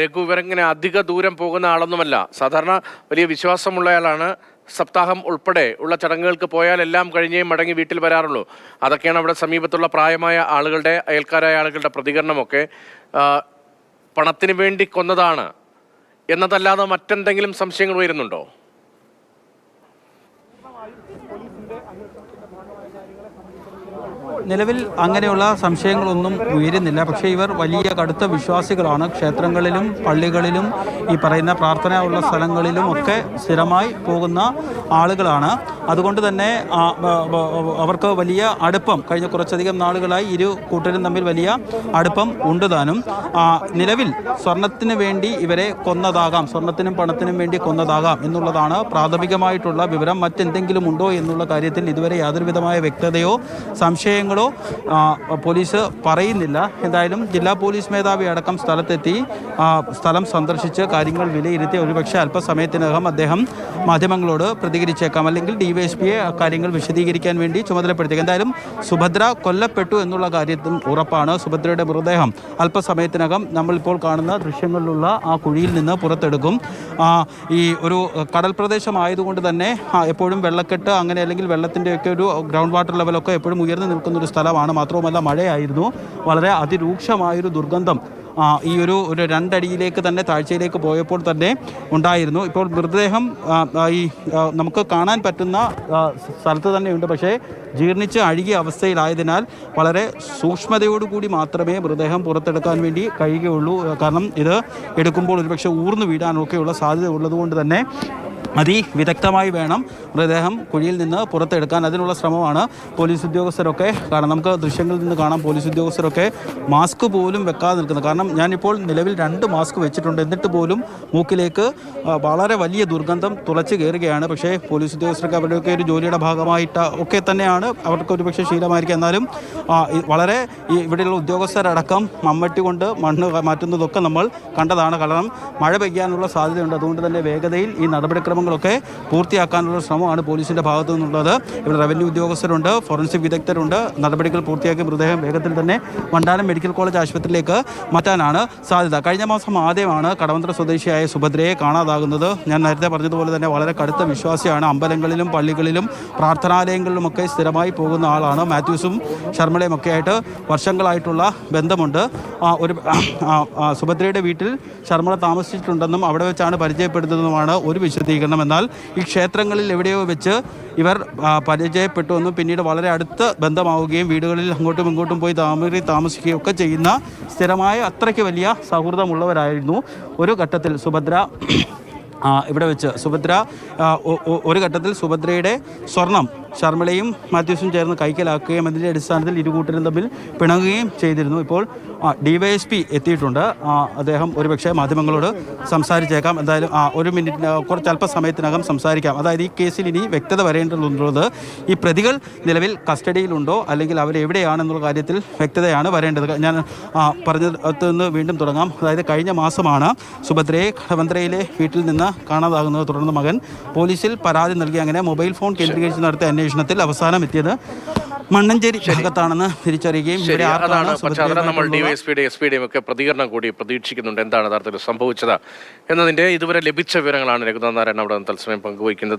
രഘു ഇവരിങ്ങനെ അധിക ദൂരം പോകുന്ന ആളൊന്നുമല്ല. സാധാരണ വലിയ വിശ്വാസമുള്ളയാളാണ്. സപ്താഹം ഉൾപ്പെടെ ഉള്ള ചടങ്ങുകൾക്ക് പോയാൽ എല്ലാം കഴിഞ്ഞേ മടങ്ങി വീട്ടിൽ വരാറുള്ളൂ. അതൊക്കെയാണ് അവിടെ സമീപത്തുള്ള പ്രായമായ ആളുകളുടെ, അയൽക്കാരായ ആളുകളുടെ പ്രതികരണമൊക്കെ. പണത്തിന് വേണ്ടി കൊന്നതാണ് എന്നതല്ലാതെ മറ്റെന്തെങ്കിലും സംശയങ്ങൾ വരുന്നുണ്ടോ? നിലവിൽ അങ്ങനെയുള്ള സംശയങ്ങളൊന്നും ഉയരുന്നില്ല. പക്ഷേ ഇവർ വലിയ കടുത്ത വിശ്വാസികളാണ്. ക്ഷേത്രങ്ങളിലും പള്ളികളിലും ഈ പറയുന്ന പ്രാർത്ഥന ഉള്ള സ്ഥലങ്ങളിലും ഒക്കെ സ്ഥിരമായി പോകുന്ന ആളുകളാണ്. അതുകൊണ്ട് തന്നെ അവർക്ക് വലിയ അടുപ്പം കഴിഞ്ഞ കുറച്ചധികം നാളുകളായി ഇരു കൂട്ടരും തമ്മിൽ വലിയ അടുപ്പം ഉണ്ട് താനും. നിലവിൽ സ്വർണത്തിന് വേണ്ടി ഇവരെ കൊന്നതാകാം, സ്വർണത്തിനും പണത്തിനും വേണ്ടി കൊന്നതാകാം എന്നുള്ളതാണ് പ്രാഥമികമായിട്ടുള്ള വിവരം. മറ്റെന്തെങ്കിലും ഉണ്ടോ എന്നുള്ള കാര്യത്തിൽ ഇതുവരെ യാതൊരുവിധമായ വ്യക്തതയോ സംശയങ്ങളോ പോലീസ് പറയുന്നില്ല. എന്തായാലും ജില്ലാ പോലീസ് മേധാവി അടക്കം സ്ഥലത്തെത്തി സ്ഥലം സന്ദർശിച്ച് കാര്യങ്ങൾ വിലയിരുത്തി ഒരുപക്ഷെ അല്പസമയത്തിനകം അദ്ദേഹം മാധ്യമങ്ങളോട് പ്രതികരിച്ചേക്കാം. അല്ലെങ്കിൽ ഡിവൈഎസ്പിയെ കാര്യങ്ങൾ വിശദീകരിക്കാൻ വേണ്ടി ചുമതലപ്പെടുത്തി. എന്തായാലും സുഭദ്ര കൊല്ലപ്പെട്ടു എന്നുള്ള കാര്യത്തിൽ ഉറപ്പാണ്. സുഭദ്രയുടെ മൃതദേഹം അല്പസമയത്തിനകം നമ്മളിപ്പോൾ കാണുന്ന ദൃശ്യങ്ങളിലുള്ള ആ കുഴിയിൽ നിന്ന് പുറത്തെടുക്കും. ഈ ഒരു കടൽ പ്രദേശമായതുകൊണ്ട് തന്നെ എപ്പോഴും വെള്ളക്കെട്ട് അങ്ങനെ അല്ലെങ്കിൽ വെള്ളത്തിൻ്റെയൊക്കെ ഒരു ഗ്രൗണ്ട് വാട്ടർ ലെവലൊക്കെ എപ്പോഴും ഉയർന്നു നിൽക്കുന്ന ഒരു സ്ഥലമാണ്. മാത്രവുമല്ല മഴയായിരുന്നു. വളരെ അതിരൂക്ഷമായൊരു ദുർഗന്ധം ഈ ഒരു 2 അടിയിലേക്ക് തന്നെ താഴ്ചയിലേക്ക് പോയപ്പോൾ തന്നെ ഉണ്ടായിരുന്നു. ഇപ്പോൾ മൃതദേഹം ഈ നമുക്ക് കാണാൻ പറ്റുന്ന സ്ഥലത്ത് തന്നെയുണ്ട്. പക്ഷേ ജീർണിച്ച് അഴുകിയ അവസ്ഥയിലായതിനാൽ വളരെ സൂക്ഷ്മതയോടുകൂടി മാത്രമേ മൃതദേഹം പുറത്തെടുക്കാൻ വേണ്ടി കഴിയുകയുള്ളൂ. കാരണം ഇത് എടുക്കുമ്പോൾ ഒരുപക്ഷെ ഊർന്നു വീഴാനൊക്കെയുള്ള സാധ്യത ഉള്ളതുകൊണ്ട് തന്നെ അതിവിദഗ്ധമായി വേണം മൃതദേഹം കുഴിയിൽ നിന്ന് പുറത്തെടുക്കാൻ. അതിനുള്ള ശ്രമമാണ് പോലീസ് ഉദ്യോഗസ്ഥരൊക്കെ കാണാം. നമുക്ക് ദൃശ്യങ്ങളിൽ നിന്ന് കാണാം പോലീസ് ഉദ്യോഗസ്ഥരൊക്കെ മാസ്ക് പോലും വെക്കാതെ നിൽക്കുന്നത്. കാരണം ഞാനിപ്പോൾ നിലവിൽ 2 മാസ്ക് വെച്ചിട്ടുണ്ട്. എന്നിട്ട് പോലും മൂക്കിലേക്ക് വളരെ വലിയ ദുർഗന്ധം തുളച്ച് കയറുകയാണ്. പക്ഷേ പോലീസ് ഉദ്യോഗസ്ഥർക്ക് അവരുടെയൊക്കെ ഒരു ജോലിയുടെ ഭാഗമായിട്ട് ഒക്കെ തന്നെയാണ്, അവർക്ക് ഒരു പക്ഷേ ശീലമായിരിക്കും. എന്നാലും വളരെ ഇവിടെയുള്ള ഉദ്യോഗസ്ഥരടക്കം മമ്മട്ടി കൊണ്ട് മണ്ണ് മാറ്റുന്നതൊക്കെ നമ്മൾ കണ്ടതാണ്. കാരണം മഴ പെയ്യാനുള്ള സാധ്യതയുണ്ട്. അതുകൊണ്ട് തന്നെ വേഗതയിൽ ഈ നടപടിക്രമങ്ങളൊക്കെ പൂർത്തിയാക്കാനുള്ള ശ്രമമാണ് പോലീസിൻ്റെ ഭാഗത്തു നിന്നുള്ളത്. ഇവിടെ റവന്യൂ ഉദ്യോഗസ്ഥരുണ്ട്, ഫോറൻസിക് വിദഗ്ധരുണ്ട്. നടപടികൾ പൂർത്തിയാക്കി മൃതദേഹം വേഗത്തിൽ തന്നെ വണ്ടാനം മെഡിക്കൽ കോളേജ് ആശുപത്രിയിലേക്ക് മാറ്റാനാണ് സാധ്യത. കഴിഞ്ഞ മാസം ആദ്യമാണ് കടവന്ത്ര സ്വദേശിയായ സുഭദ്രയെ കാണാതാകുന്നത്. ഞാൻ നേരത്തെ പറഞ്ഞതുപോലെ തന്നെ വളരെ കടുത്ത വിശ്വാസിയാണ്. അമ്പലങ്ങളിലും പള്ളികളിലും പ്രാർത്ഥനാലയങ്ങളിലുമൊക്കെ സ്ഥിരമായി പോകുന്ന ആളാണ്. മാത്യൂസും ശർമ്മളയും ഒക്കെ ആയിട്ട് വർഷങ്ങളായിട്ടുള്ള ബന്ധമുണ്ട്. സുഭദ്രയുടെ വീട്ടിൽ ശർമ്മള താമസിച്ചിട്ടുണ്ടെന്നും അവിടെ വെച്ചാണ് പരിചയപ്പെടുന്നതെന്നുമാണ് ഒരു വിശദീകരണം. എന്നാൽ ഈ ക്ഷേത്രങ്ങളിൽ എവിടെയോ വെച്ച് ഇവർ പരിചയപ്പെട്ടുവെന്നും പിന്നീട് വളരെ അടുത്ത ബന്ധമാവുകയും വീടുകളിൽ അങ്ങോട്ടും ഇങ്ങോട്ടും പോയി താമസിക്കുകയും ഒക്കെ ചെയ്യുന്ന സ്ഥിരമായ അത്രയ്ക്ക് വലിയ സൗഹൃദമുള്ളവരായിരുന്നു. ഒരു ഘട്ടത്തിൽ സുഭദ്ര ഇവിടെ വെച്ച് ഒരു ഘട്ടത്തിൽ സുഭദ്രയുടെ സ്വർണം ശർമ്മളയും മാത്യൂസും ചേർന്ന് കൈക്കലാക്കുകയും അതിൻ്റെ അടിസ്ഥാനത്തിൽ ഇരുകൂട്ടരും തമ്മിൽ പിണങ്ങുകയും ചെയ്തിരുന്നു. ഇപ്പോൾ ഡിവൈഎസ്പി എത്തിയിട്ടുണ്ട്. അദ്ദേഹം ഒരുപക്ഷെ മാധ്യമങ്ങളോട് സംസാരിച്ചേക്കാം. എന്തായാലും ഒരു മിനിറ്റ് കുറച്ച് അല്പസമയത്തിനകം സംസാരിക്കാം. അതായത് ഈ കേസിൽ ഇനി വ്യക്തത വരേണ്ടതുള്ളത് ഈ പ്രതികൾ നിലവിൽ കസ്റ്റഡിയിലുണ്ടോ അല്ലെങ്കിൽ അവരെവിടെയാണെന്നുള്ള കാര്യത്തിൽ വ്യക്തതയാണ് വരേണ്ടത്. ഞാൻ പറഞ്ഞത് നിന്ന് വീണ്ടും തുടങ്ങാം. അതായത് കഴിഞ്ഞ മാസമാണ് സുഭദ്രയെ കടവന്ത്രയിലെ വീട്ടിൽ നിന്ന് കാണാതാകുന്നത്. തുടർന്ന് മകൻ പോലീസിൽ പരാതി നൽകി. അങ്ങനെ മൊബൈൽ ഫോൺ കേന്ദ്രീകരിച്ച് നടത്തിയ അന്വേഷണത്തിൽ അവസാനം എത്തിയത് മണ്ണഞ്ചേരി ഭാഗത്താണെന്ന് തിരിച്ചറിയുകയും നമ്മൾ ഡിവൈഎസ്പിയുടെയും എസ്പിയുടെയും ഒക്കെ പ്രതികരണം കൂടി പ്രതീക്ഷിക്കുന്നുണ്ട്. എന്താണ് യഥാർത്ഥത്തിൽ സംഭവിച്ചത് എന്നതിന്റെ ഇതുവരെ ലഭിച്ച വിവരങ്ങളാണ് രഘുനാഥ് നാരായണൻ അവിടെ തത്സമയം പങ്കുവയ്ക്കുന്നത്.